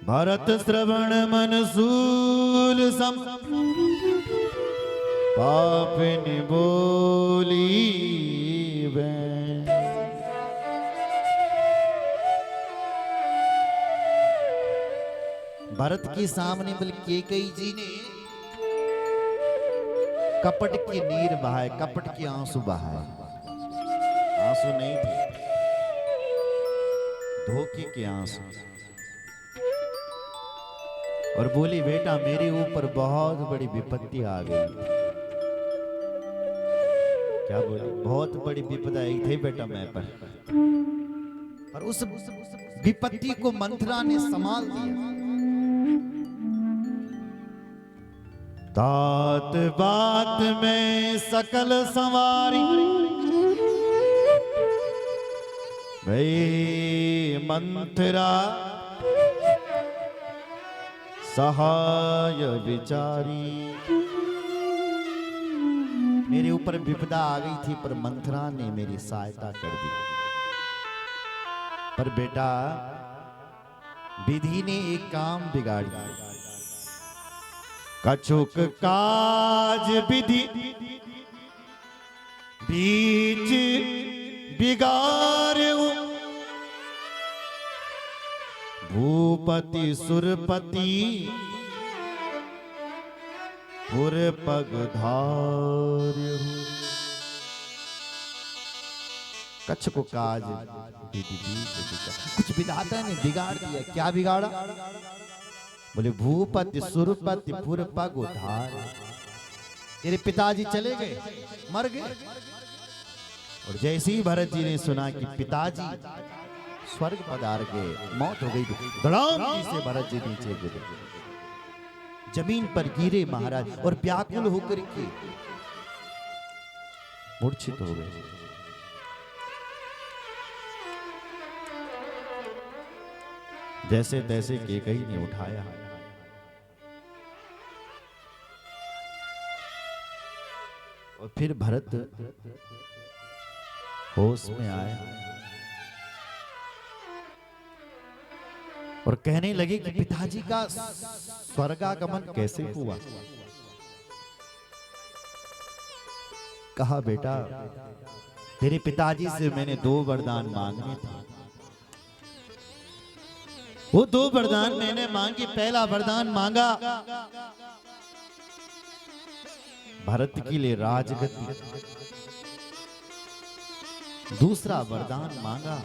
भरत श्रवण मन सूल सम पापिन बोली वे। भरत के सामने बल्कि कैकेयी जी ने कपट के नीर बहाए, कपट के आंसू बहाए। आंसू नहीं थे, धोखे के आंसू। और बोली बेटा मेरे ऊपर बहुत बड़ी विपत्ति आ गई। क्या बोली? बहुत बड़ी विपदा आई थी बेटा मैं पर। और उस विपत्ति को मंथरा ने संभाल दिया। तात बात में सकल संवारी भई मंथरा सहाय विचारी। मेरे ऊपर विपदा आ गई थी पर मंथरा ने मेरी सहायता कर दी। पर बेटा विधि ने एक काम बिगाड़ दिया। कछुक काज विधि बीच बिगाड़ू। भूपति सुरपति पुर पग धार्यु। कच्छ को काज कुछ विधाता ने बिगाड़ दिया। क्या बिगाड़ा? बोले भूपति सुरपति पुर पग उधार। तेरे पिताजी चले गए, मर गए। और जैसे ही भरत जी ने सुना कि पिताजी स्वर्ग पधार गए, मौत हो गई, धड़ाम से भरत जी नीचे गिरे, जमीन पर गिरे महाराज और व्याकुल होकर के मूर्छित हो गए। जैसे तैसे कैकेयी ने उठाया। और फिर भरत होश में आया और कहने लगे कि पिताजी का स्वर्गागमन कैसे हुआ? कहा बेटा तेरे पिताजी से मैंने 2 वरदान मांगे थे। वो 2 वरदान मैंने मांगे। पहला वरदान मांगा भरत के लिए राजगद्दी। दूसरा वरदान मांगा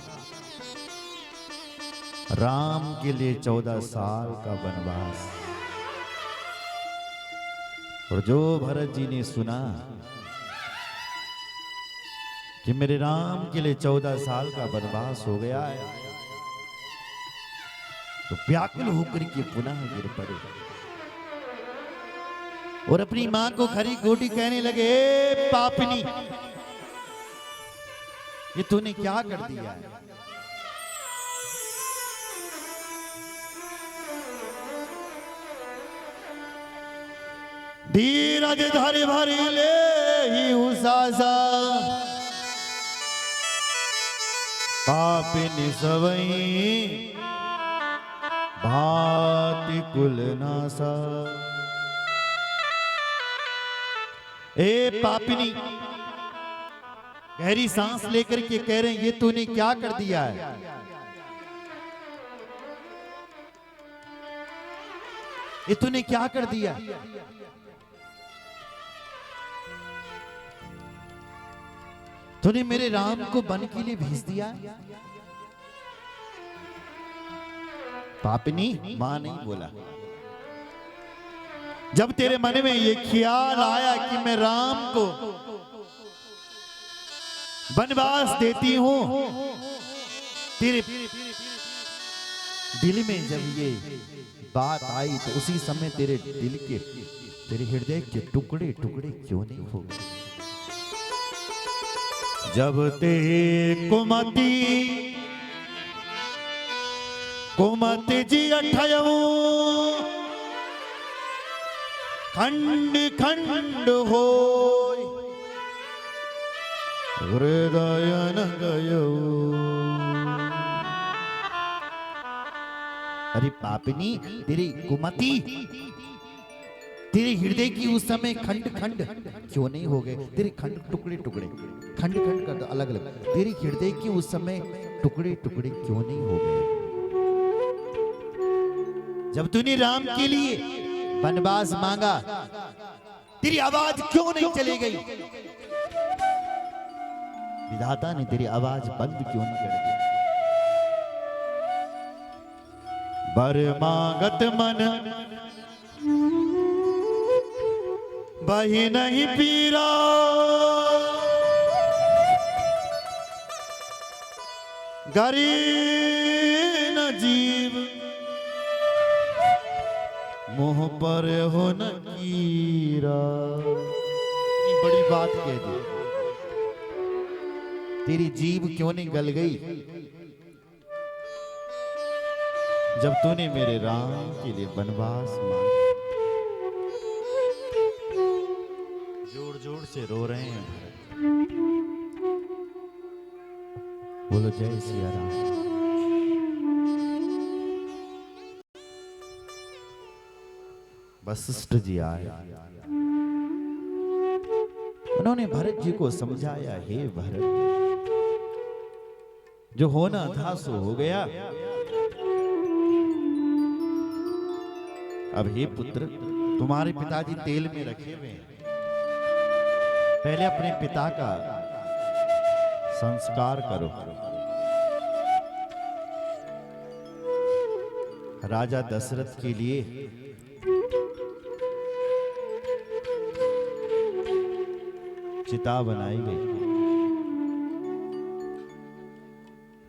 राम के लिए 14 साल का वनवास। और जो भरत जी ने सुना कि मेरे राम के लिए 14 साल का वनवास हो गया है, तो व्याकुल होकर के पुनः गिर पड़े और अपनी मां को खरी खोटी कहने लगे, पापिनी ये तूने क्या कर दिया है? धीरज धरि भरी ले ही उसासा, पापिनी सवई भांति कुल नासा। ए पापिनी, गहरी सांस लेकर के कह रहे हैं ये तूने क्या कर दिया है? ये तूने क्या कर दिया? तूने मेरे राम को वन के लिए भेज दिया। पापिनी, मां नहीं बोला। जब तेरे मन में ये ख्याल आया कि मैं राम को वनवास देती हूं, तेरे दिल में जब ये बात आई तो उसी समय तेरे दिल के, तेरे हृदय के टुकड़े टुकड़े क्यों नहीं हो गए? जब ते कुमति जी अठयऊ खंड खंड हो हृदय न गयो। अरे पापिनी, तेरी कुमति, तेरे हृदय की उस समय खंड खंड क्यों नहीं हो गए? तेरे खंड टुकड़े टुकड़े, खंड खंड कर दो अलग अलग। तेरी हृदय की उस समय टुकड़े टुकड़े क्यों नहीं हो गए? जब तूने राम के लिए वनवास मांगा, तेरी आवाज क्यों नहीं चली गई? विधाता ने तेरी आवाज बंद क्यों नहीं कर दी? बर मांगत मन बही नहीं पीरा, गरीब न जीव मोह पर हो न कीरा। इतनी बड़ी बात कह दी, तेरी जीभ क्यों नहीं गल गई जब तूने मेरे राम के लिए वनवास मांगा? जोर जोर से रो रहे हैं भरत। बोलो जय सिया राम। वशिष्ठ जी आए, उन्होंने भरत जी को समझाया, हे भरत, जो होना था सो हो गया। अब हे पुत्र, तुम्हारे पिताजी तेल में रखे हुए हैं, पहले अपने पिता का संस्कार करो। राजा दशरथ के लिए चिता बनाई गई,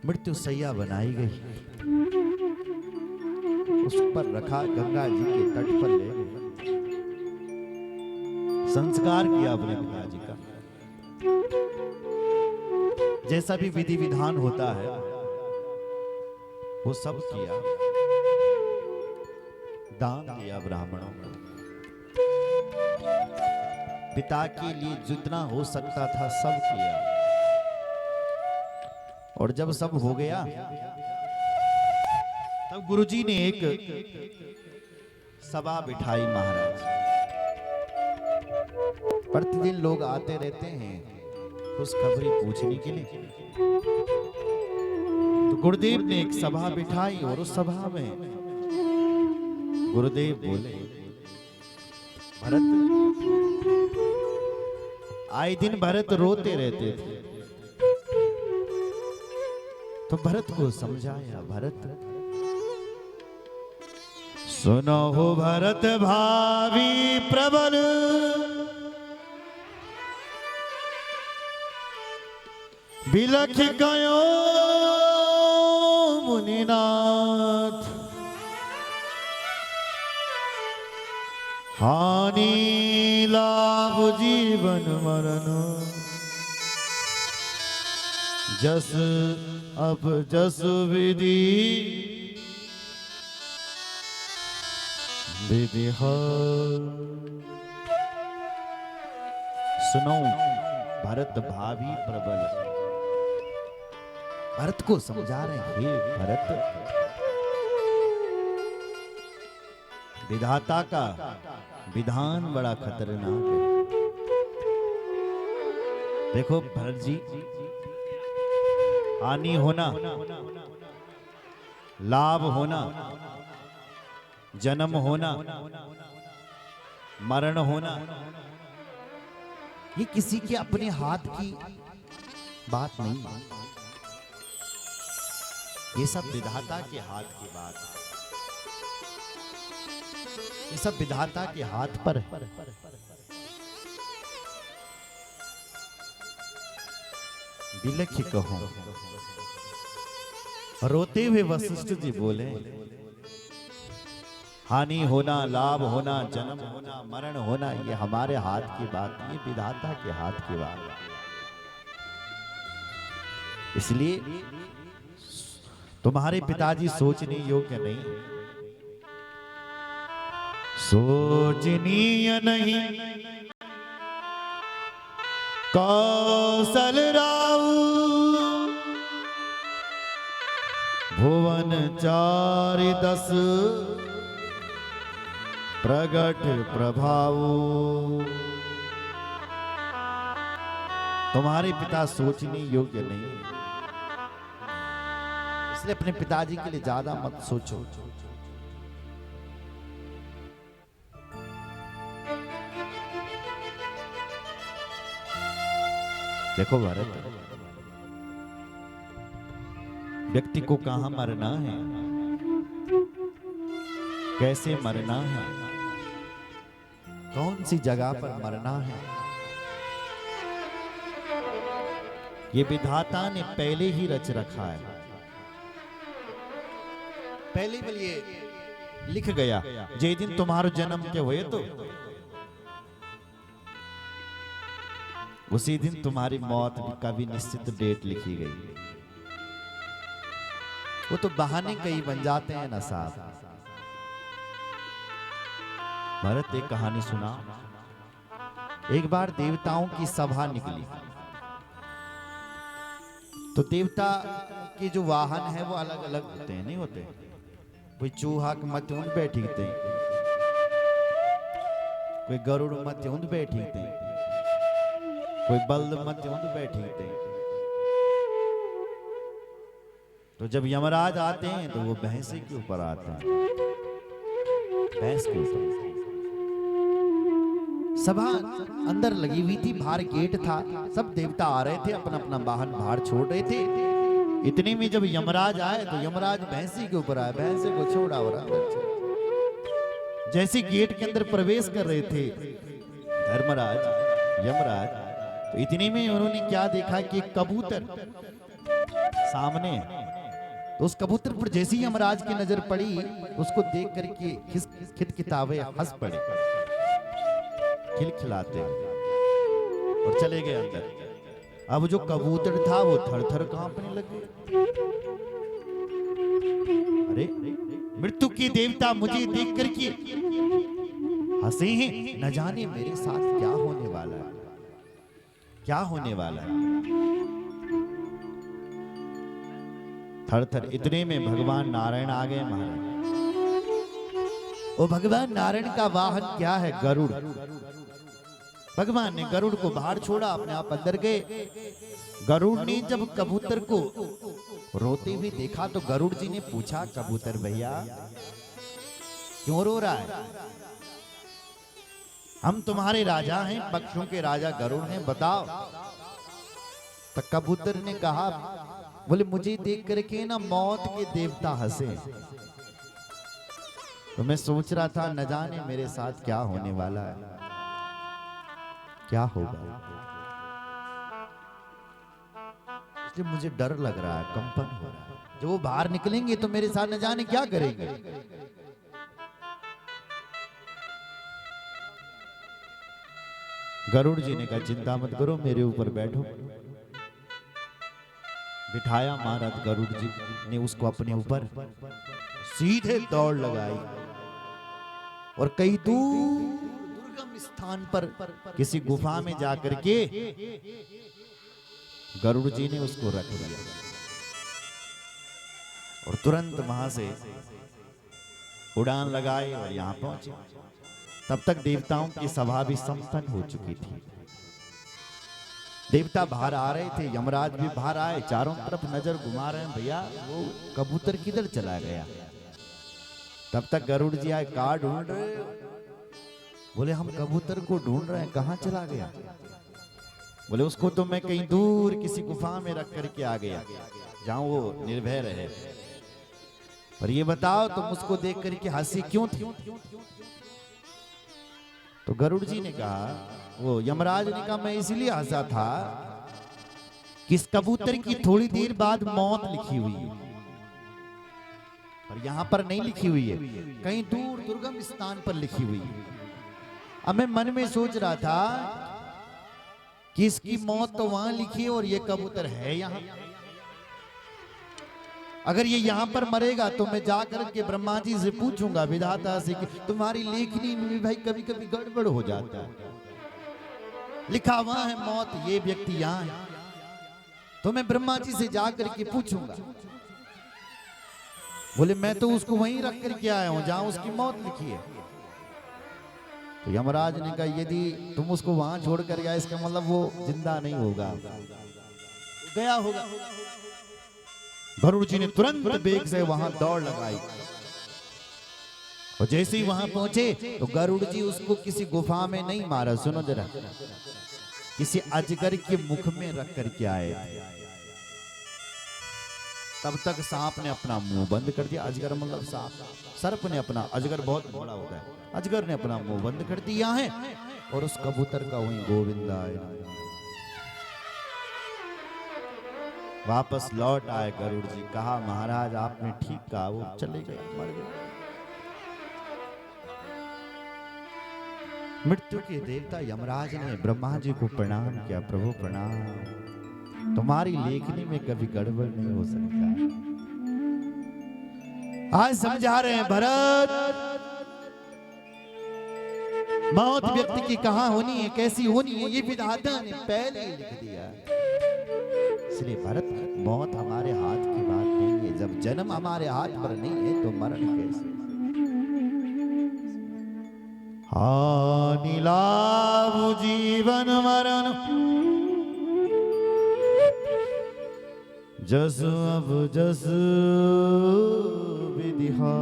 मृत्युशैया बनाई गई, उस पर रखा, गंगा जी के तट पर ले गए, संस्कार किया अपने पिताजी का। जैसा भी विधि विधान होता है वो सब किया, दान दिया ब्राह्मणों को, पिता के लिए जितना हो सकता था सब किया। और जब सब हो गया तब गुरुजी ने एक सभा बिठाई। महाराज, प्रतिदिन लोग आते रहते हैं खुशखबरी पूछने के लिए, तो गुरुदेव ने एक सभा बिठाई और उस सभा में गुरुदेव बोले, भरत, आए दिन भरत रोते रहते थे, तो भरत को समझाया, भरत सुनो हो भरत भावी प्रबल, बिलख गयो मुनिनाथ, हानि लाभ जीवन मरण, जस अब जस विधि विधि। सुनो भरत भावी प्रबल, भरत को समझा रहे, हे भरत, विधाता का विधान बड़ा खतरनाक है। देखो भरत जी, हानि होना, लाभ होना, जन्म होना, मरण होना, ये किसी के अपने हाथ की बात नहीं है, ये सब विधाता के हाथ की बात है, ये सब विधाता के हाथ पर है। बिलख कहो, रोते हुए वशिष्ठ जी बोले, हानि होना, लाभ होना, जन्म होना, मरण होना, ये हमारे हाथ की बात नहीं, विधाता के हाथ की बात है। इसलिए तुम्हारे पिताजी सोचने योग्य नहीं, सोचनीय नहीं, कौशल राव भुवन चारि दस प्रगट प्रभाव। तुम्हारे पिता सोचने योग्य नहीं, इसलिए अपने पिताजी के लिए ज्यादा मत सोचो। देखो भारत, व्यक्ति को कहां मरना है, कैसे मरना है, कौन सी जगह पर मरना है, ये विधाता ने पहले ही रच रखा है। पहले भी ये लिख गया, जे दिन तुम्हारो जन्म के हुए तो उसी दिन तुम्हारी मौत का भी निश्चित डेट लिखी गई। वो तो बहाने कई बन जाते हैं ना साहब। भरत एक कहानी सुना। एक बार देवताओं की सभा निकली, तो देवता के जो वाहन है वो अलग अलग होते हैं, नहीं होते? कोई चूहा के मध्य उन बैठीते, कोई गरुड़ मध्य उन बैठीते, कोई बल्द मध्य उन बैठीते। तो जब यमराज आते हैं तो वो भैंसे के ऊपर आते हैं, भैंस के ऊपर। सभा अंदर लगी हुई थी, बाहर गेट था, सब देवता आ रहे थे, अपना अपना वाहन बाहर छोड़ रहे थे। इतने में जब यमराज आए तो यमराज भैंसी के ऊपर आए, भैंसे को छोड़ा और जैसे गेट के अंदर प्रवेश कर रहे थे धर्मराज यमराज, तो इतने में उन्होंने क्या देखा कि एक कबूतर सामने, तो उस कबूतर पर जैसे ही यमराज की नजर पड़ी, उसको देख करके खिटखिटावे हंस पड़े, खिलखिलाते और चले गए अंदर। अब जो कबूतर था वो थर थर कांपने लगे। अरे मृत्यु के देवता मुझे देख करके हंसे हैं, न जाने मेरे साथ क्या होने वाला है, क्या होने वाला है। थर थर। इतने में भगवान नारायण आ गए महाराज। वो भगवान नारायण का वाहन क्या है? गरुड़। भगवान ने गरुड़ को बाहर छोड़ा, अपने आप अंदर गए। गरुड़ ने जब कबूतर को रोते हुए देखा तो गरुड़ जी ने पूछा, कबूतर भैया क्यों रो रहा है? हम तुम्हारे राजा हैं, पक्षियों के राजा गरुड़ हैं, बताओ। तो कबूतर ने कहा, बोले मुझे देख करके ना मौत के देवता हंसे, तो मैं सोच रहा था न जाने मेरे साथ क्या होने वाला है, क्या होगा। इसलिए मुझे डर लग रहा है, कंपन हो रहा है। जब वो बाहर निकलेंगे तो मेरे साथ न जाने क्या करेंगे। गरुड़ जी ने कहा चिंता मत करो, मेरे ऊपर बैठो। बिठाया महाराज गरुड़ जी ने उसको अपने ऊपर, सीधे दौड़ लगाई और कई दूर दुर्गम स्थान पर किसी गुफा में जाकर के गरुड़ जी ने उसको रख दिया और तुरंत वहां से उड़ान लगाए और यहां पहुंचे। तब तक देवताओं की सभा भी संपन्न हो चुकी थी। देवता बाहर आ रहे थे, यमराज भी बाहर आए, चारों तरफ नजर घुमा रहे हैं, भैया वो कबूतर किधर चला गया। तब तक गरुड़ जी आए, कहाँ ढूंढ रहे हो? बोले हम कबूतर को ढूंढ रहे हैं, कहाँ चला गया? बोले उसको तो मैं कहीं दूर किसी गुफा में रख करके आ गया, जहां वो निर्भय रहे। और ये बताओ तुम उसको देख करके हंसी क्यों थी? तो गरुड़ जी ने कहा, वो यमराज ने कहा, मैं इसलिए हंसा था कि इस कबूतर की थोड़ी देर बाद मौत लिखी हुई है, पर यहां पर नहीं लिखी हुई है, कहीं दूर दुर्गम स्थान पर लिखी हुई है। अब मैं मन में सोच रहा था कि इसकी मौत तो वहां लिखी है और ये कबूतर है यहां। अगर ये यहां पर मरेगा तो मैं जाकर के ब्रह्मा जी से पूछूंगा, विधाता से, कि तुम्हारी लेखनी में भी भाई कभी कभी गड़बड़ हो जाता है, लिखा वहां है मौत, ये व्यक्ति यहां है, तो मैं ब्रह्मा जी से जाकर के पूछूंगा। बोले मैं तो उसको वहीं रख कर के आया हूं जहां उसकी मौत लिखी है। तो यमराज ने कहा यदि तुम उसको वहां छोड़ कर गया इसका मतलब वो जिंदा नहीं होगा, गया होगा। गरुड़ जी ने तुरंत वेग से वहां दौड़ लगाई और जैसे ही वहां पहुंचे तो गरुड़ जी उसको किसी गुफा में नहीं मारा, सुनो जरा, किसी अजगर के मुख में रख करके आए। तब तक सांप ने अपना मुंह बंद कर दिया। अजगर मतलब सांप, सर्प ने अपना, अजगर बहुत बड़ा होता है, अजगर ने अपना मुंह बंद कर दिया है और उस कबूतर का वहीं गोविंदा है। वापस लौट आए गरुड़ जी, कहा महाराज आपने ठीक कहा, वो चले गए, मर गए। मृत्यु के देवता यमराज ने ब्रह्मा जी को प्रणाम किया, प्रभु प्रणाम, तुम्हारी लेखनी में कभी गड़बड़ नहीं हो सकता। आज समझा रहे हैं भरत, मौत व्यक्ति की कहां होनी है, कैसी होनी है, ये विधाता ने पहले ही लिख दिया। इसलिए भरत, मौत हमारे हाथ की बात नहीं है। जब जन्म हमारे हाथ पर नहीं है तो मरण कैसे? हानि लाभ जीवन मरण जस अब जस विधिहा।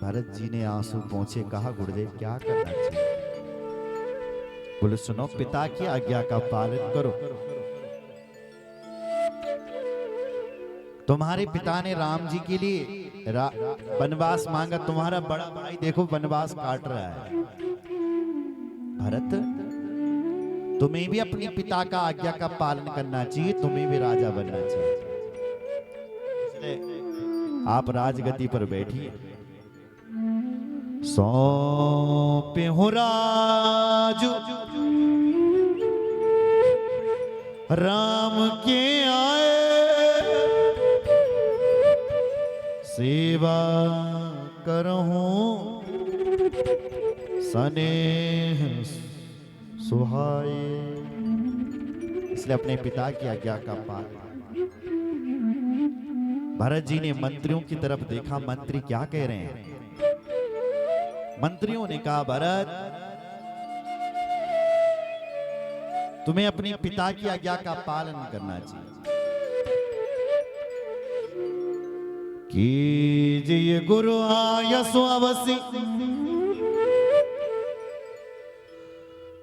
भरत जी ने आंसू पोंछे, कहा गुरुदेव क्या करना चाहिए? बोले सुनो, पिता की आज्ञा का पालन करो। तुम्हारे पिता ने राम जी के लिए वनवास मांगा, तुम्हारा बड़ा भाई देखो वनवास काट रहा है। भरत, तुम्हें भी अपने पिता का आज्ञा का पालन करना चाहिए, तुम्हें भी राजा बनना चाहिए। इसलिए आप राजगद्दी पर बैठिए। सौंपे हो राज राम के आए, सेवा करहूं स्नेह सुहाए। इसलिए अपने पिता की आज्ञा का पालन। भरत जी ने मंत्रियों की तरफ देखा, मंत्री क्या कह रहे हैं? मंत्रियों ने कहा भरत, तुम्हें अपने पिता की आज्ञा का पालन करना चाहिए। कीजिए गुरु आयसु अवसि,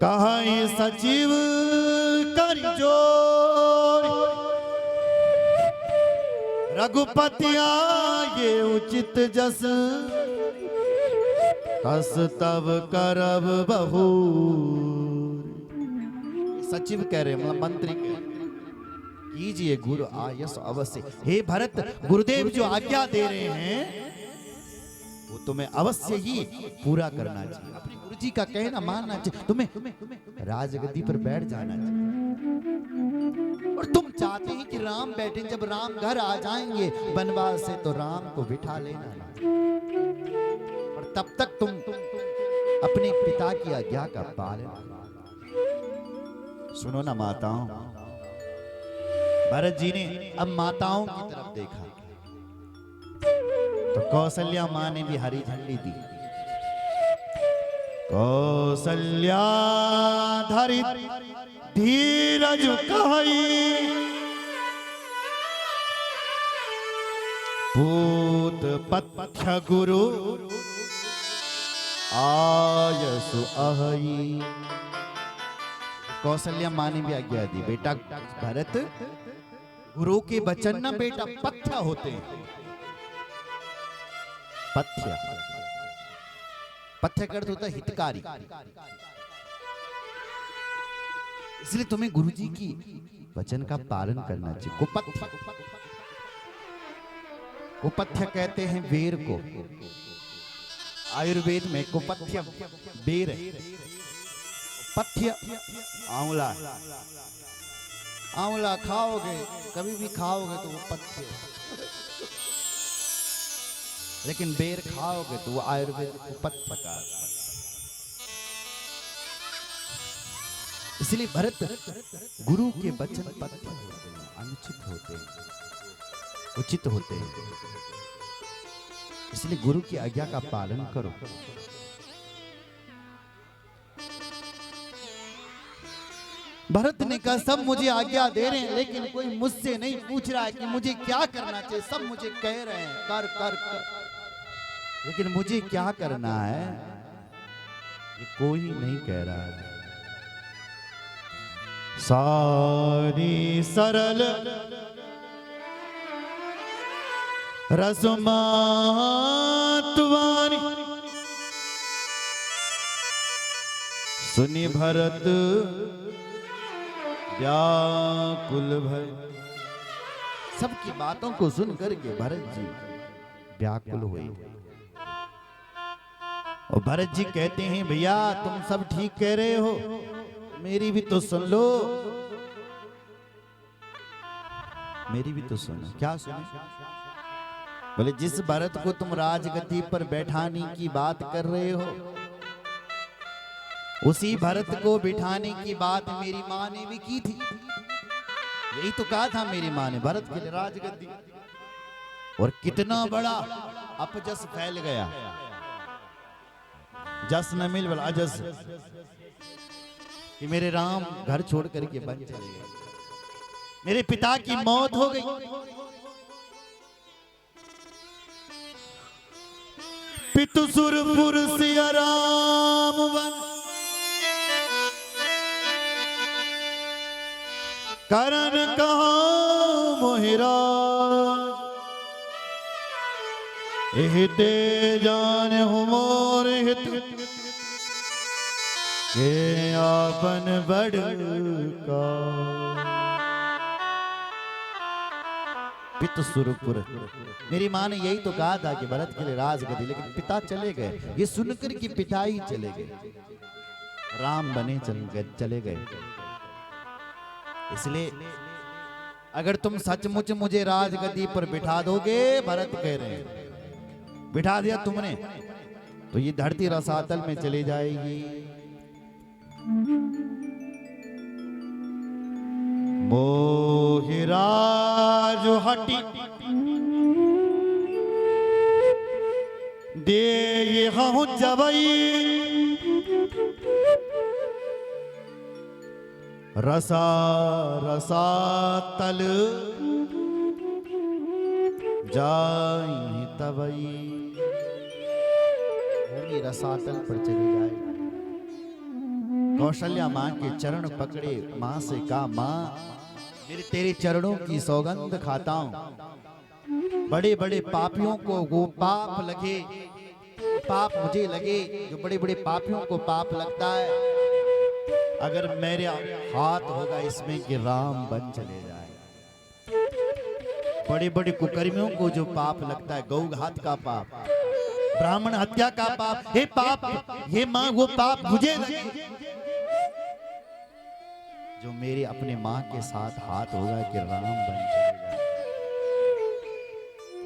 कहा ये सचिव कर जोर, रघुपति आए उचित जस, कस तब करब बहु। सचिव कह रहे, मतलब मंत्री कह रहे, कीजिए गुरु आयस अवश्य। हे भरत, गुरुदेव जो आज्ञा दे रहे हैं वो तुम्हें अवश्य ही पूरा करना चाहिए। अपने गुरु जी का कहना मानना चाहिए। तुम्हें राजगद्दी पर बैठ जाना चाहिए। और तुम चाहते हैं कि राम बैठे, जब राम घर आ जाएंगे वनवास से तो राम को बिठा लेना, और तब तक तुम अपने पिता की आज्ञा का पालन। सुनो ना माताओं, भरत जी ने अब माताओं की तरफ देखा तो कौशल्या मां ने भी हरी झंडी दी। कौशल्या धरि धीरज कहि, पूत पथ्य गुरु आयसु अहि। कौशल्या मां ने भी आज्ञा दी, बेटा भरत, गुरु के वचन ना बेटा पथ्य होते हैं। पथ्य, पथ्य का अर्थ होता है हितकारी। इसलिए तुम्हें गुरुजी की वचन का पालन करना चाहिए। कुपथ्य, कुपथ्य कहते हैं बेर को। आयुर्वेद में कुपथ्य बेर है, पथ्य आंवला। आंवला खाओगे, कभी भी खाओगे तो वो पथ्य, लेकिन बेर खाओगे तो वो आयुर्वेद कुपथ्य का। इसलिए भरत गुरु के वचन पत्ते होते हैं, अनुचित होते हैं, उचित होते हैं। इसलिए गुरु की आज्ञा का पालन करो। भरत ने कहा सब मुझे आज्ञा दे रहे हैं, लेकिन कोई मुझसे नहीं पूछ रहा है कि मुझे क्या करना चाहिए। सब मुझे कह रहे हैं कर कर कर, लेकिन मुझे क्या करना है ये कोई नहीं कह रहा है। सारी सरल रसमातवानी सुनि भरत व्याकुल भय। सबकी बातों को सुन करके भरत जी व्याकुल हुए। और भरत जी कहते हैं भैया तुम सब ठीक कह रहे हो, मेरी भी तो सुन लो, मेरी भी तो सुनो। क्या सुनो? बोले जिस भरत को तुम राजगद्दी पर बैठाने की बात कर रहे हो, उसी भरत को बिठाने की बात मेरी माँ ने भी की थी। यही तो कहा था मेरी माँ ने, भरत के लिए राजगद्दी। और कितना बड़ा अपजस फैल गया, जस न मिल वाला अजस, कि मेरे राम घर छोड़ करके बन चले गए, मेरे पिता की मौत हो गई। पितु सुरपुर सिया राम वन, करण कहाँ मोहिराज, हिते जान हो मोर हित, के आपन बड़का। पितु सुरपुर, मेरी माँ ने यही तो कहा था कि भरत के लिए राजगद्दी, लेकिन पिता चले गए। ये सुनकर कि पिता ही चले गए, राम बने चले गए। इसलिए अगर तुम सचमुच मुझे राजगद्दी पर बिठा दोगे, भरत कह रहे हैं, बिठा दिया तुमने तो ये धरती रसातल में चली जाएगी। मोहिराज हटी दे हूं जबई, रसा रसा तल जाई तबई। भूमि रसातल पर चली जाए। कौशल्या मां के चरण पकड़े, मां से कहा मां मेरे तेरे चरणों की सौगंध खाता हूं। बड़े बड़े पापियों को वो पाप लगे, पाप मुझे लगे जो बड़े बड़े पापियों को पाप लगता है, अगर मेरे हाथ होगा इसमें कि राम बन चले जाए। बड़े बड़े कुकर्मियों को जो पाप लगता है, गौ घात का पाप, ब्राह्मण हत्या का पाप, हे पाप, हे मां वो पाप मुझे लगे जो मेरे अपने मां के साथ हाथ होगा कि राम बन चले जाए।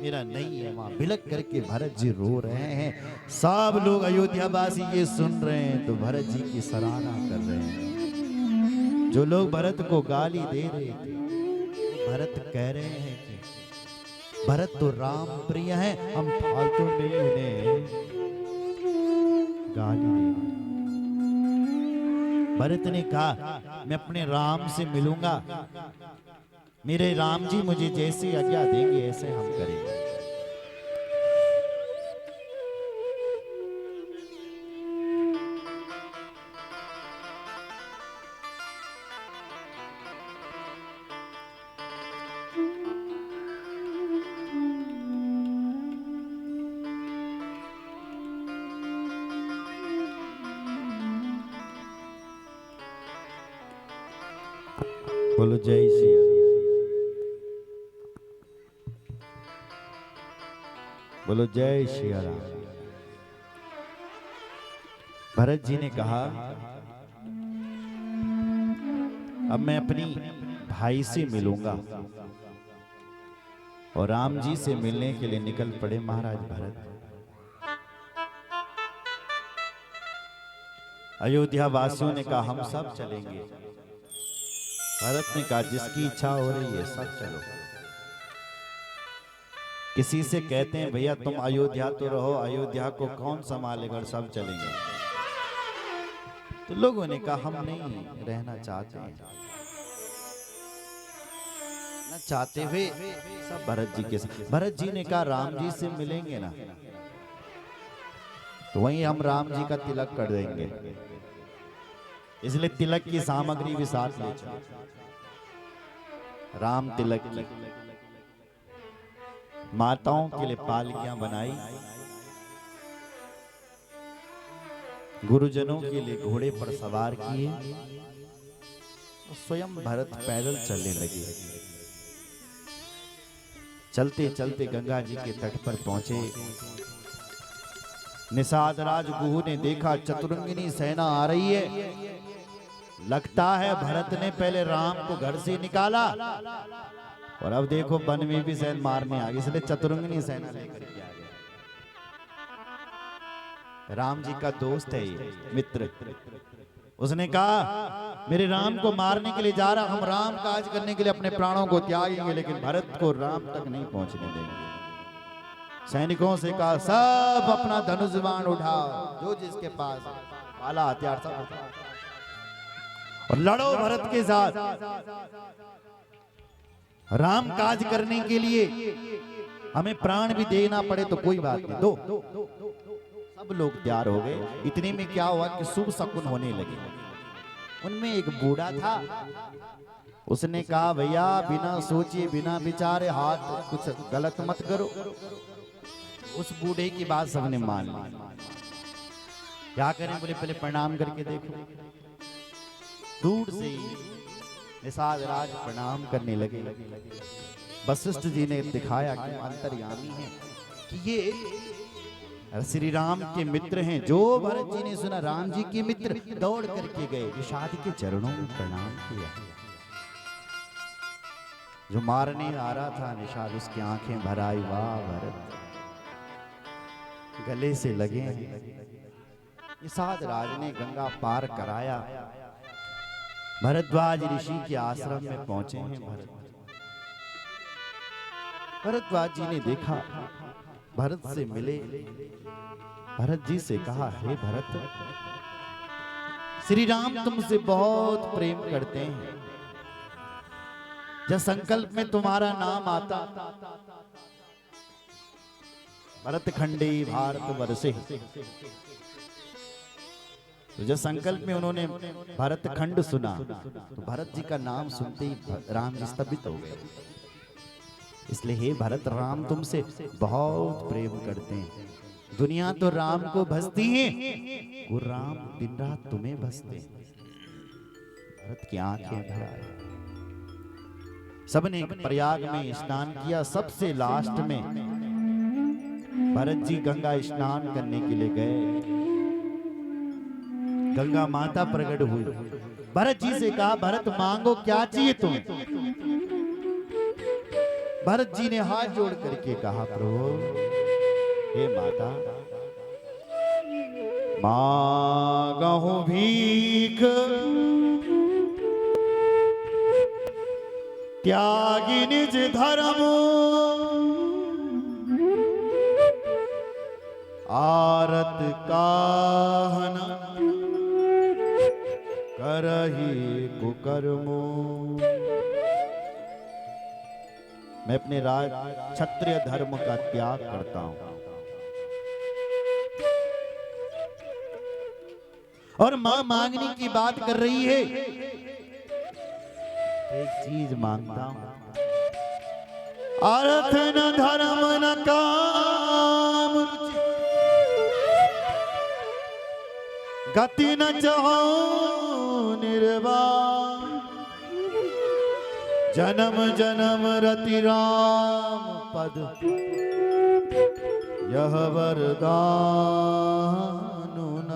मेरा नहीं है मां। बिलक करके भरत जी रो रहे हैं। सब लोग अयोध्यावासी ये सुन रहे हैं तो भरत जी की सराहना कर रहे हैं। जो लोग भरत को गाली दे रहे थे, भरत कह रहे हैं कि भरत तो राम प्रिय है, हम फालतू नहीं उन्हें गाली दे रहे। भरत ने कहा मैं अपने राम से मिलूंगा, मेरे राम जी मुझे जैसी आज्ञा देंगे ऐसे हम करेंगे। बोलो जय श्री राम, बोलो जय श्री राम। भरत जी ने कहा अब मैं अपनी भाई से मिलूंगा, और राम जी से मिलने के लिए निकल पड़े महाराज भरत। अयोध्या वासियों ने कहा हम सब चलेंगे। भरत ने कहा जिसकी इच्छा हो रही है सब चलो। किसी से कहते हैं भैया तुम अयोध्या तो रहो, अयोध्या को कौन संभालेगा, सब चलेंगे। तो लोगों ने कहा हम नहीं रहना चाहते हैं, न चाहते हुए सब भरत जी के साथ। भरत जी ने कहा राम जी से मिलेंगे ना, तो वहीं हम राम जी का तिलक कर देंगे, इसलिए तिलक की सामग्री भी साथ ले चलो। राम तिलक की माताओं के लिए पालकियां बनाई, गुरुजनों के लिए घोड़े पर सवार किए, स्वयं भरत पैदल चलने लगे। चलते चलते गंगा जी के तट पर पहुंचे। निषाद राज गुहू ने देखा चतुरंगिनी सेना आ रही है, लगता है भरत ने पहले राम को घर से निकाला और अब देखो वन में भी सैन मारने आ गई, इसलिए चतुरंगिनी सेना लेकर के आ गए। राम जी का दोस्त है ये मित्र, उसने कहा मेरे राम को मारने के लिए जा रहा, हम राम काज करने के लिए अपने प्राणों को त्यागेंगे, लेकिन भरत को राम तक नहीं पहुंचने देंगे। सैनिकों से कहा सब अपना धनुष बाण उठाओ, जो जिसके पास भाला हथियार सब उठाओ और लड़ो भरत के साथ। राम काज करने के लिए हमें प्राण भी देना पड़े तो कोई बात नहीं, दो। सब लोग तैयार हो गए। इतने में क्या हुआ कि शुभ शकुन होने लगे। उनमें एक बूढ़ा था, उसने कहा भैया बिना सोचे बिना विचारे हाथ कुछ गलत मत करो। उस बूढ़े की बात सबने मान ली। क्या करें, बोले पहले प्रणाम करके देखो। दूर से निषाद राज प्रणाम करने लगे। वशिष्ठ जी ने दिखाया कि अंतर्यामी है कि ये श्री राम के मित्र हैं। जो भरत जी ने सुना राम जी के मित्र, दौड़ करके गए, निषाद के चरणों में प्रणाम किया। जो मारने आ रहा था निषाद, उसकी आंखें भर आई, वाह भरत गले से लगे। निषाद राज ने गंगा पार कराया, भरद्वाज ऋषि के आश्रम में पहुंचे हैं भरत। भरद्वाज जी ने देखा, भरत से मिले, भरत जी से कहा हे भरत, श्री राम तुमसे बहुत प्रेम करते हैं। जब संकल्प में तुम्हारा नाम आता, भरत खंडे भारत वर्षे, तो जब संकल्प में उन्होंने भरत खंड सुना तो भरत जी का नाम सुनते ही राम जी स्तब्ध हो गए। इसलिए हे भरत, राम तुमसे बहुत प्रेम करते हैं। दुनिया तो राम को भजती है, वो राम दिन रात तुम्हें भजते हैं। भरत की आंखें भर आई। सबने प्रयाग में स्नान किया। सबसे लास्ट में भरत जी गंगा स्नान करने के लिए गए। गंगा माता प्रकट हुई। भरत जी से कहा भरत मांगो क्या चाहिए तुम्हें। भरत जी ने हाथ जोड़ करके कहा प्रभु हे माता, मांगहु भीख त्यागी निज धर्म, आरत काहन करहि कुकर्मो। मैं अपने राज क्षत्रिय धर्म का त्याग करता हूं और मां मांगने की बात कर रही है। एक चीज मांगता हूं, अर्थ न धर्म न काम, गति न चाहो निर्वाण, जन्म जन्म रति राम पद, यह वरदानु न।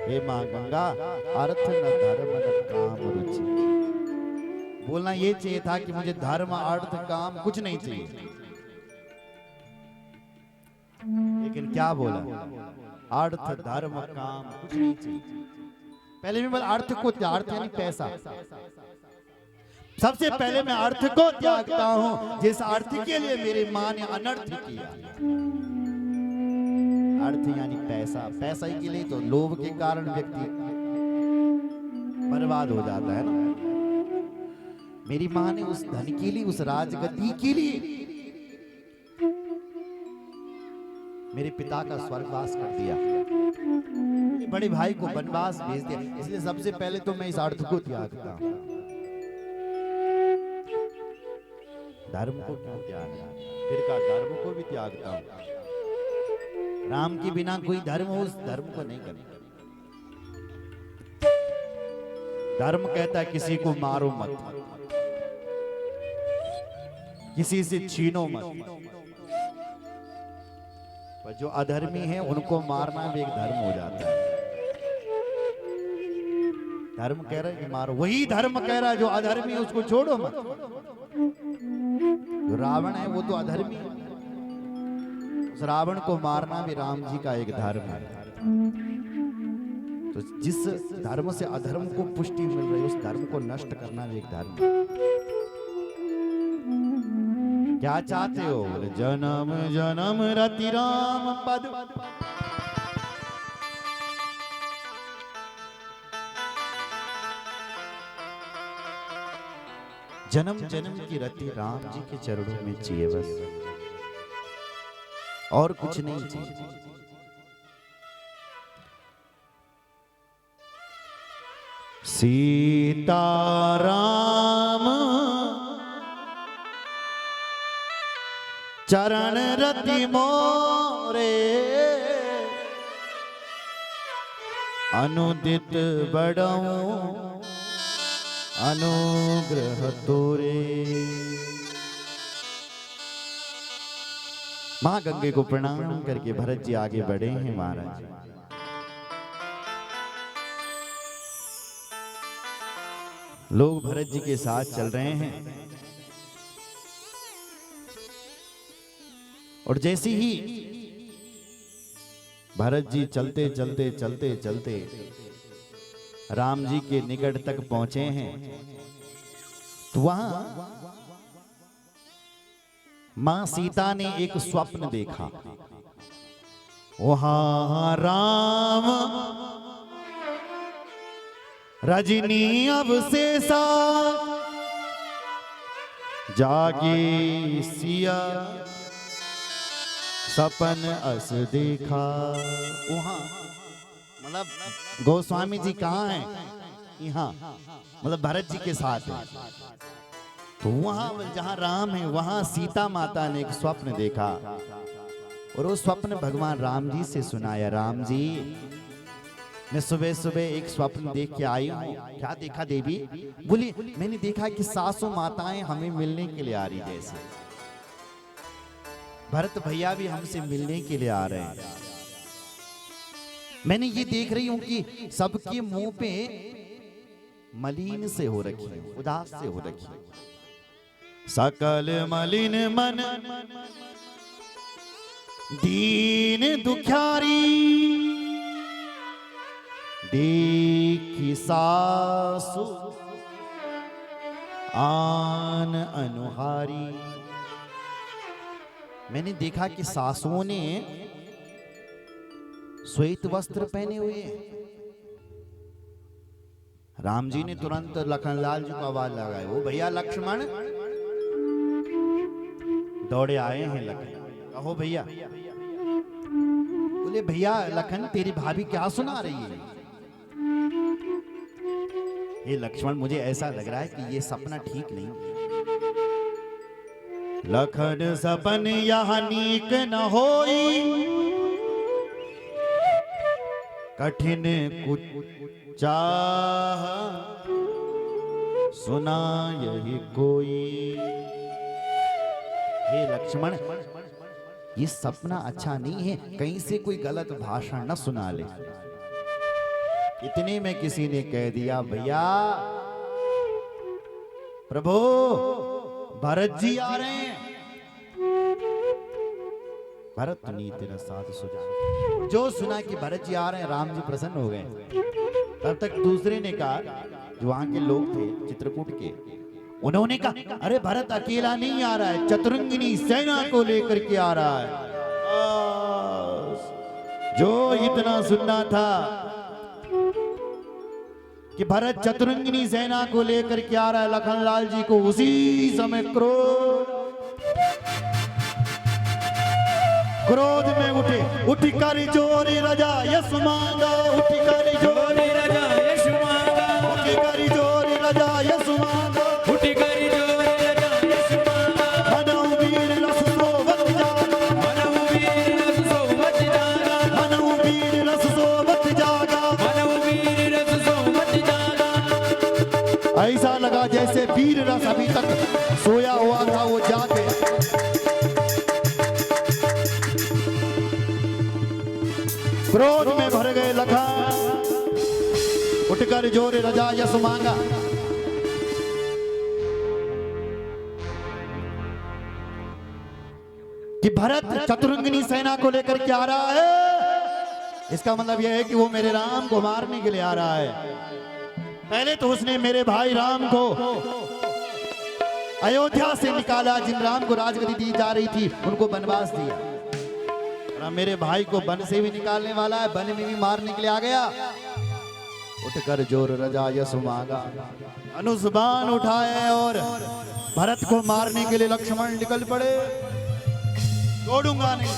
हे मां गंगा, अर्थ न धर्म न काम रुचि। बोलना ये चाहिए था कि मुझे धर्म अर्थ काम कुछ नहीं चाहिए, लेकिन क्या बोला, अर्थ धर्म काम कुछ नहीं चाहिए। पहले मैं बोला अर्थ को त्याग, अर्थ यानी पैसा। सबसे पहले मैं अर्थ को त्यागता हूं, जिस अर्थ के लिए मेरी मां ने अनर्थ किया। अर्थ यानी पैसा, पैसा ही के लिए तो लोभ के कारण व्यक्ति बर्बाद हो जाता है ना। मेरी मां ने उस धन के लिए, उस राजगद्दी के लिए मेरे पिता का स्वर्गवास कर दिया, बड़े भाई को वनवास भेज दिया। इसलिए सबसे पहले तो मैं इस अर्थ को त्यागता हूं। धर्म को क्यों त्यागना, फिर का धर्म को भी त्यागता हूं। राम के बिना कोई धर्म हो, उस धर्म को नहीं करना। धर्म कहता है किसी को मारो मत, किसी से छीनो मत, पर जो अधर्मी है उनको मारना भी एक धर्म हो जाता है। धर्म कह रहा है कि मारो, वही धर्म कह रहा है जो अधर्मी है उसको छोड़ो मत। जो रावण है वो तो अधर्मी है, उस रावण को मारना भी राम जी का एक धर्म है। तो जिस धर्म से अधर्म को पुष्टि मिल रही है, उस धर्म को नष्ट करना भी एक धर्म है। क्या चाहते हो? जन्म जन्म रति राम पद, जन्म जन्म की रति राम जी के चरणों में चाहिए बस, और कुछ नहीं चाहिए। सीताराम चरण रति मोरे, अनुदित बड़ऊ अनुग्रह तोरे। मां गंगे को प्रणाम करके भरत जी आगे बढ़े हैं। महाराज लोग भरत जी के साथ चल रहे हैं, और जैसे ही भरत जी चलते चलते चलते चलते राम जी के निकट तक पहुंचे हैं, तो वहां मां सीता ने एक स्वप्न देखा। वहां राम रजनी अवशेषा, जागे सिया सपन अस देखा। वहां मतलब गोस्वामी जी कहाँ हैं? यहाँ मतलब भरत जी के साथ है। तो वहां जहां राम है वहां सीता माता ने एक स्वप्न देखा, और वो स्वप्न भगवान राम जी से सुनाया। राम जी, मैं सुबह सुबह एक स्वप्न देख के आई हूँ। क्या देखा देवी? बोली, मैंने देखा कि सासू माताएं हमें मिलने के लिए आ रही, जैसे भरत भैया भी हमसे मिलने के लिए आ रहे हैं। मैंने ये देख रही हूं कि सबके मुंह पे मलिन से हो रखी है, उदास से हो रखी है। सकल मलिन मन दीन दुखियारी, देखी सासु आन अनुहारी। मैंने देखा कि सासुओं ने श्वेत वस्त्र पहने हुए हैं। राम जी ने तुरंत लखनलाल जी को आवाज लगाई, वो भैया लक्ष्मण। दौड़े आए हैं लखन, कहो भैया। बोले, भैया लखन, तेरी भाभी क्या सुना रही है? ये लक्ष्मण, मुझे ऐसा लग रहा है कि ये सपना ठीक नहीं। लखन सपन यह नीक न होई, कठिन कुछ चाह सुना यही कोई। हे लक्ष्मण, ये सपना अच्छा नहीं है, कहीं से कोई गलत भाषण न सुना ले। इतने में किसी ने कह दिया, भैया प्रभु भरत जी आ रहे हैं। भरत नी तेरा साथ सुजा। जो सुना कि भरत जी आ रहे हैं, राम जी प्रसन्न हो गए। तब तक दूसरे ने कहा, जो वहां के लोग थे चित्रकूट के, उन्होंने कहा अरे भरत अकेला नहीं आ रहा है, चतुरंगिनी सेना को लेकर के आ रहा है। जो इतना सुनना था कि भरत चतुरंगिनी सेना को लेकर के आ रहा है, लखनलाल जी को उसी समय क्रोध में उठ कर जोरी राजा यश मांगा, उठ कर जोरी राजा यश मांगा, उठ कर जोरी राजा यश मांगा, उठ कर जोरी राजा यश मांगा। मनऊ वीर रस सोवत जागा, मनऊ वीर रस सोवत जागा, मनऊ वीर रस सोवत जागा, मनऊ वीर रस सोवत जागा। ऐसा लगा जैसे वीर रस अभी तक सोया हुआ था, वो जागे। क्रोध में भर गए लखन, उठकर जोरे रजा यश मांगा। कि भरत चतुरंगिनी सेना को लेकर के आ रहा है, इसका मतलब यह है कि वो मेरे राम को मारने के लिए आ रहा है। पहले तो उसने मेरे भाई राम को अयोध्या से निकाला, जिन राम को राजगद्दी दी जा रही थी उनको वनवास दिया। मेरे भाई को वन से भी निकालने वाला है, वन में भी मारने के लिए आ गया। उठकर जोर रजा यश मांगा, अनुस्बान उठाए और भरत को मारने के लिए लक्ष्मण निकल पड़े। छोड़ूंगा नहीं,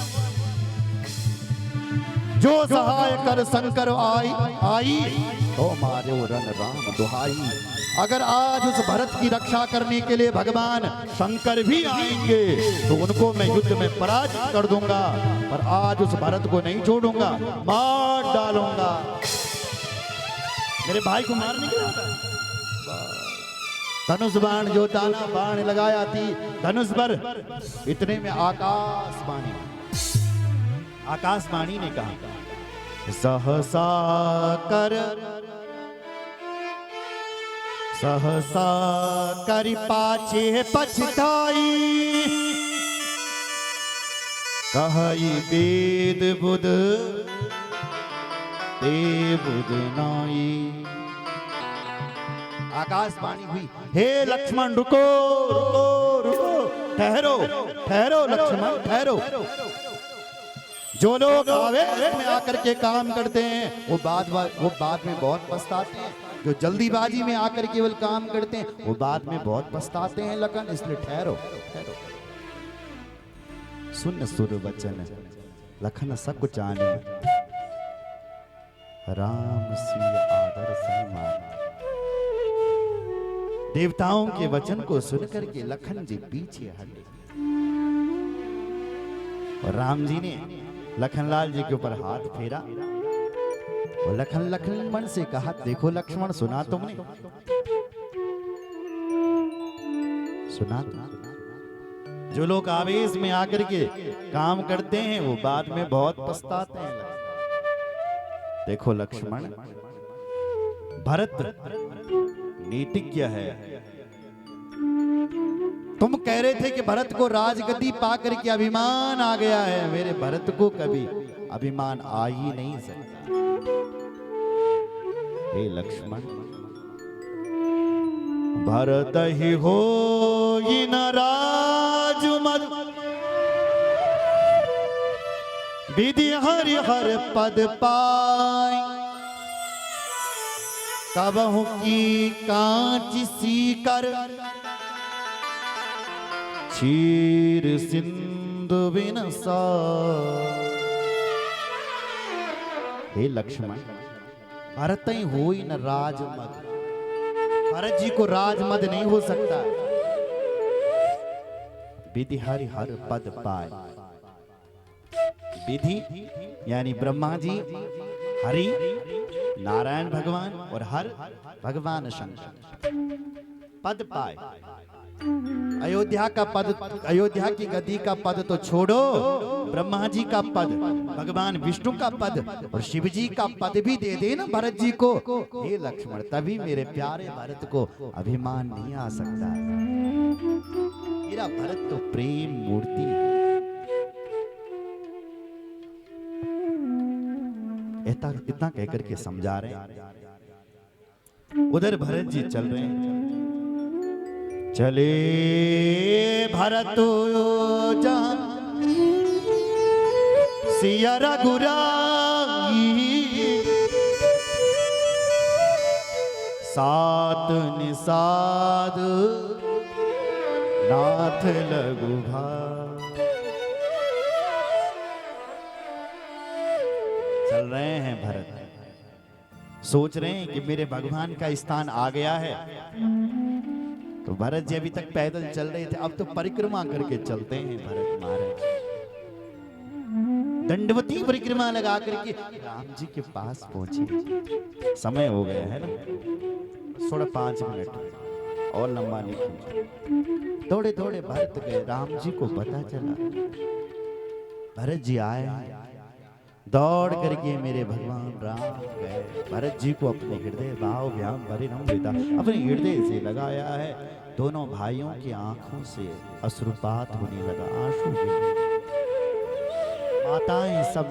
जो सहाय कर शंकर आई तो मारे रन राम दुहाई। अगर आज उस भरत की रक्षा करने के लिए भगवान शंकर भी आएंगे तो उनको मैं युद्ध में पराजित कर दूंगा, पर आज उस भरत को नहीं छोड़ूंगा, मार डालूंगा। मेरे भाई को मारने के लिए धनुष बाण जो ताना बाण लगाया थी धनुष पर, इतने में आकाशवाणी ने कहा सहसा कर पाछे पछताई, कहि वेद बुध ते बुध नाई। आकाशवाणी हुई, हे लक्ष्मण रुको रुको रुको, ठहरो ठहरो लक्ष्मण ठहरो। जो लोग आवेश में आकर के काम करते हैं वो बाद में बहुत पछताते हैं। जो जल्दीबाजी में आकर केवल काम करते हैं वो बाद में बहुत पछताते हैं लखन, इसलिए ठहरो ठहरो। सुन सुर वचन लखन सब कुछ आने, राम सिया आदर सम्मान। देवताओं के वचन को सुनकर के लखन जी पीछे हटे और राम जी ने लखनलाल जी के ऊपर हाथ फेरा और लक्ष्मण से कहा, देखो लक्ष्मण सुना तुमने, सुना। जो लोग आवेश में आकर के काम करते हैं वो बाद में बहुत पछताते हैं। देखो लक्ष्मण, भरत नीतिज्ञ है। तुम कह रहे थे कि भरत को राजगद्दी पाकर के अभिमान आ गया है, मेरे भरत को कभी अभिमान आ ही नहीं सकता। हे लक्ष्मण, भरत ही हो न राजमद, विधि हरि हर पद पाई। कबहु की कांच सीकर क्षीर सिंधु विनसा। हे लक्ष्मण, भरत ही हो ही न राजमद, भरत जी को राजमद नहीं हो सकता। विधि हरि हर पद पाए। विधि यानी ब्रह्मा जी, हरि नारायण भगवान और हर भगवान शंकर। पद पाए, अयोध्या का पद, अयोध्या की गद्दी का पद तो छोड़ो, ब्रह्मा जी का पद, भगवान विष्णु का पद और शिव जी का पद भी दे देना भरत जी को। हे लक्ष्मण, तभी मेरे प्यारे भरत को अभिमान नहीं आ सकता। मेरा भरत तो प्रेम मूर्ति है। इतना कहकर के समझा रहे हैं। उधर भरत जी चल रहे हैं। चले भरत जहां सिया रघुराई, सात निषाद नाथ लघु भाई। चल रहे हैं भरत, सोच रहे हैं कि मेरे भगवान का स्थान आ गया है। तो भरत जी अभी तक पैदल चल रहे थे, अब तो परिक्रमा करके चलते हैं भरत महाराज। दंडवती परिक्रमा लगा करके राम जी के पास पहुंचे। समय हो गया है ना, थोड़ा 5 मिनट और लंबा नहीं खींचो। थोड़े थोड़े भरत गए, राम जी को पता चला भरत जी आए। दौड़ करके मेरे भगवान राम गए, भरत जी को अपने हृदय भाव व्याम परिणमिता अपने हृदय से लगाया है। दोनों भाइयों की आंखों से अश्रुपात होने लगा, आंसू गिरे। माताएं सब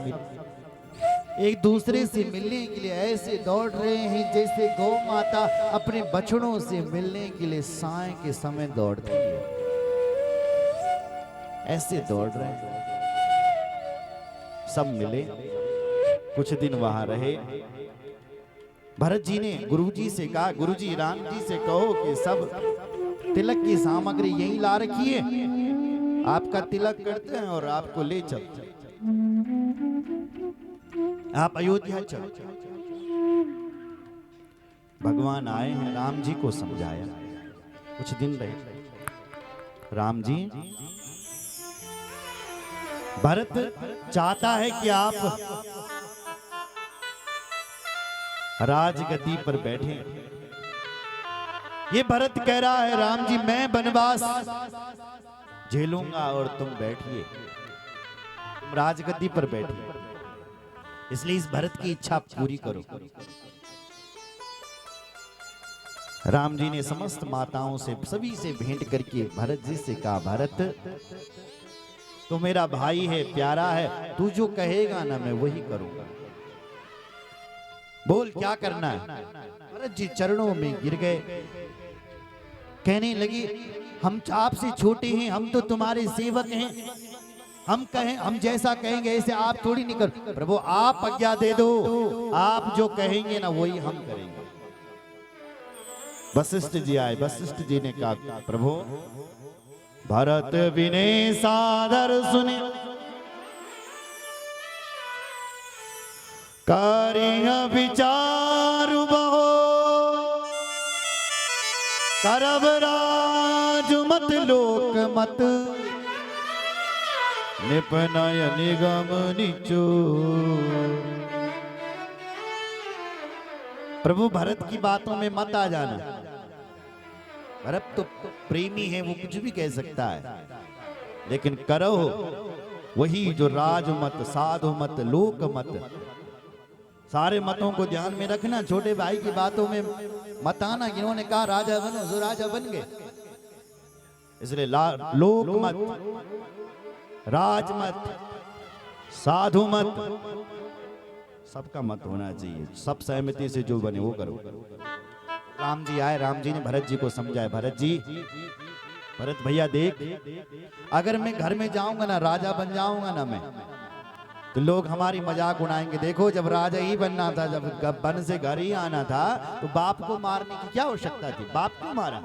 एक दूसरे से मिलने के लिए ऐसे दौड़ रहे हैं जैसे गौ माता अपने बछड़ों से मिलने के लिए साय के समय दौड़ती है, ऐसे दौड़ रहे हैं। सब मिले, कुछ दिन वहां रहे। भरत जी ने गुरुजी से कहा, गुरुजी राम जी से कहो कि सब तिलक की सामग्री यहीं ला रखी है, आपका तिलक करते हैं और आपको ले चलते हैं, आप अयोध्या चलो। भगवान आए हैं, राम जी को समझाया। कुछ दिन रहे। राम जी, भरत चाहता है कि आप राजगद्दी पर बैठे। ये भरत कह रहा है, राम जी मैं वनवास झेलूंगा और तुम बैठिए, तुम राजगद्दी पर बैठिए। इसलिए इस भरत की इच्छा पूरी करो। राम जी ने समस्त माताओं से, सभी से भेंट करके भरत जी से कहा, भरत तो मेरा भाई है, प्यारा है, तू जो कहेगा ना मैं वही करूंगा। बोल क्या करना है। भरत जी चरणों में गिर गए, कहने लगे, हम आपसे छोटे हैं, हम तो तुम्हारे सेवक हैं, हम कहें, हम जैसा कहेंगे ऐसे आप थोड़ी नहीं कर। प्रभु आप आज्ञा दे दो, आप जो कहेंगे ना वही हम करेंगे। वशिष्ठ जी आए, वशिष्ठ जी ने कहा, प्रभु भरत विनय सादर सुने, करिय विचार बहो, करब राज मत लोक मत, निपनय निगम निचो। प्रभु भरत की बातों में मत आ जाना। भरत तो प्रेमी है, वो कुछ भी कह सकता है, लेकिन करो वही जो राज मत, साधु मत, लोक मत, सारे मतों को ध्यान में रखना। छोटे भाई की बातों में मत आना। इन्होंने कहा राजा बनो, जो राजा बन गए। इसलिए लोक मत, राज मत, साधु मत, सबका मत होना चाहिए। सब सहमति से जो बने वो करो। राम जी आए, राम जी ने भरत जी को समझाया, भरत जी, भरत भैया देख, अगर मैं घर में जाऊंगा ना, राजा बन जाऊंगा ना मैं, तो लोग हमारी मजाक उड़ाएंगे। देखो जब राजा ही बनना था, जब बन से घर ही आना था, तो बाप को मारने की क्या आवश्यकता थी, बाप क्यों मारा।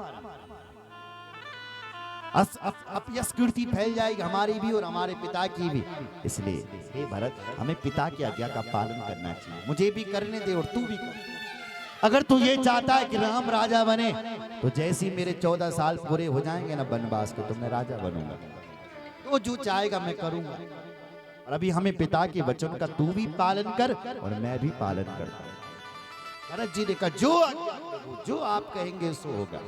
अपयश कीर्ति फैल जाएगी हमारी भी और हमारे पिता की भी। इसलिए हे भरत, हमें पिता की आज्ञा का पालन करना चाहिए। मुझे भी करने दे और तू भी कर। अगर तू ये चाहता है कि राम राजा बने, तो जैसे ही मेरे 14 साल पूरे हो जाएंगे ना वनवास के, तो मैं राजा बनूंगा। तो जो चाहेगा मैं करूंगा। और अभी हमें पिता के वचन का तू भी पालन कर और मैं भी पालन करता हूं। भरत जी ने कहा, जो आप कहेंगे सो होगा।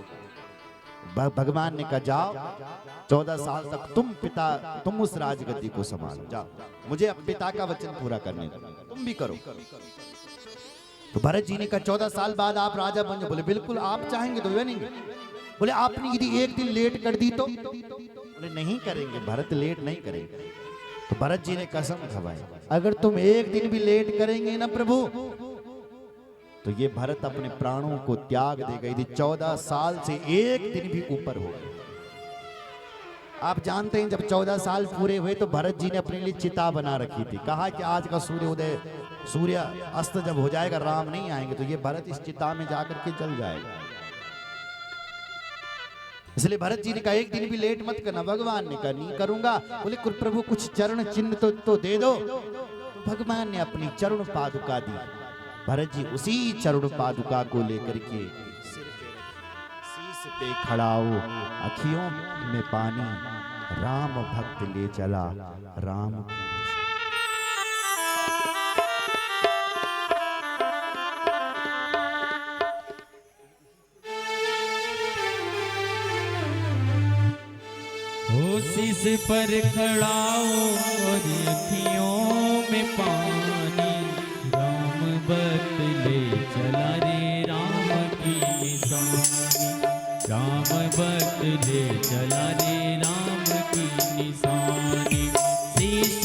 भगवान ने कहा, जाओ 14 साल तक तुम उस राजगद्दी को संभालो, जाओ, मुझे अब पिता का वचन पूरा करने दो, तुम भी करो। तो भरत जी ने कहा, 14 साल बाद आप राजा बन जाओ। बोले बिल्कुल, आप चाहेंगे तो बनेंगे। बोले आपने यदि एक दिन लेट कर दी तो? बोले नहीं करेंगे भरत, लेट नहीं करेंगे। तो भरत जी ने कसम खवाई, अगर तुम एक दिन भी लेट करेंगे ना प्रभु, तो ये भरत अपने प्राणों को त्याग देगा। यदि 14 साल से एक दिन भी ऊपर हो गए। आप जानते हैं जब 14 साल पूरे हुए तो भरत जी ने अपने लिए चिता बना रखी थी। कहा कि आज का सूर्य अस्त जब हो जाएगा, राम नहीं आएंगे, तो ये भरत इस चिता में जाकर के जल जाएगा। इसलिए भरत जी ने कहा एक दिन भी लेट मत करना। भगवान ने कहा नहीं करूंगा। बोले प्रभु कुछ चरण चिन्ह तो दे दो। भगवान ने अपनी चरण पादुका दी। भरत जी उसी चरण पादुका को लेकर के सिर पे शीश पे खड़ा हो, अखियों में पानी, राम भक्त ले चला राम की। शीश पर खड़ा हो और अखियों में पानी, राम भक्त ले चला रे राम की निशानी। राम भक्त ले चला रे राम की निशानी। शीश